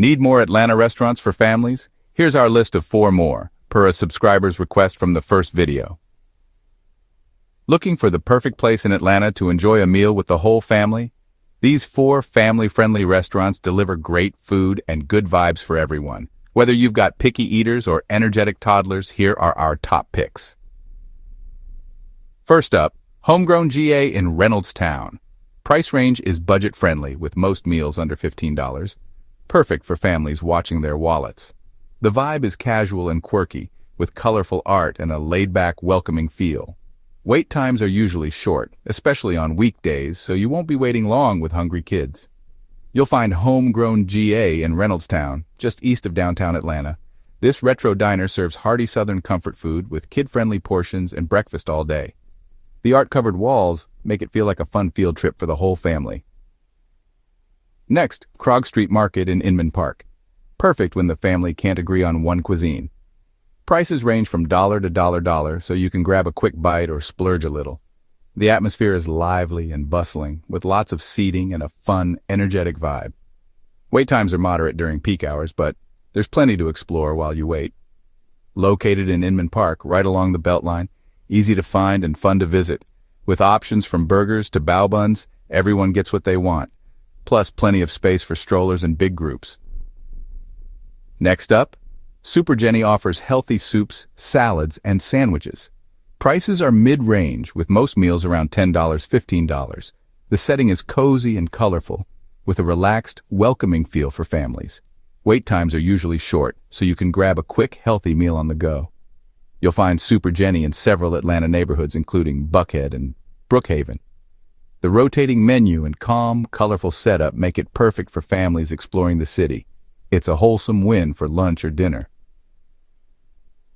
Need more Atlanta restaurants for families? Here's our list of 4 more, per a subscriber's request from the first video. Looking for the perfect place in Atlanta to enjoy a meal with the whole family? These 4 family-friendly restaurants deliver great food and good vibes for everyone. Whether you've got picky eaters or energetic toddlers, here are our top picks. First up, Homegrown GA in Reynoldstown. Price range is budget-friendly with most meals under $15. Perfect for families watching their wallets. The vibe is casual and quirky, with colorful art and a laid-back, welcoming feel. Wait times are usually short, especially on weekdays, so you won't be waiting long with hungry kids. You'll find Homegrown GA in Reynoldstown, just east of downtown Atlanta. This retro diner serves hearty Southern comfort food with kid-friendly portions and breakfast all day. The art-covered walls make it feel like a fun field trip for the whole family. Next, Krog Street Market in Inman Park. Perfect when the family can't agree on one cuisine. Prices range from $1 to $1, so you can grab a quick bite or splurge a little. The atmosphere is lively and bustling, with lots of seating and a fun, energetic vibe. Wait times are moderate during peak hours, but there's plenty to explore while you wait. Located in Inman Park, right along the Beltline, easy to find and fun to visit. With options from burgers to bao buns, everyone gets what they want. Plus plenty of space for strollers and big groups. Next up, Super Jenny offers healthy soups, salads, and sandwiches. Prices are mid-range, with most meals around $10, $15. The setting is cozy and colorful, with a relaxed, welcoming feel for families. Wait times are usually short, so you can grab a quick, healthy meal on the go. You'll find Super Jenny in several Atlanta neighborhoods, including Buckhead and Brookhaven. The rotating menu and calm, colorful setup make it perfect for families exploring the city. It's a wholesome win for lunch or dinner.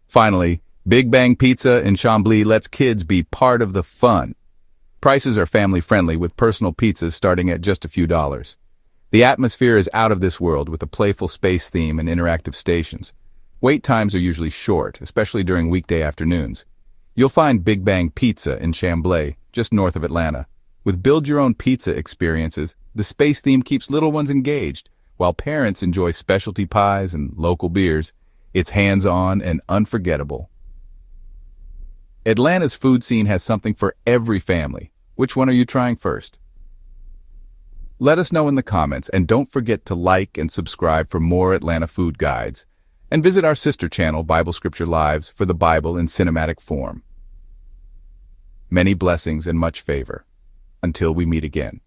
Finally, Big Bang Pizza in Chambly lets kids be part of the fun. Prices are family-friendly with personal pizzas starting at just a few dollars. The atmosphere is out of this world with a playful space theme and interactive stations. Wait times are usually short, especially during weekday afternoons. You'll find Big Bang Pizza in Chambly, just north of Atlanta. With build-your-own pizza experiences, the space theme keeps little ones engaged, while parents enjoy specialty pies and local beers. It's hands-on and unforgettable. Atlanta's food scene has something for every family. Which one are you trying first? Let us know in the comments, and don't forget to like and subscribe for more Atlanta food guides. And visit our sister channel, Bible Scripture Lives, for the Bible in cinematic form. Many blessings and much favor. Until we meet again.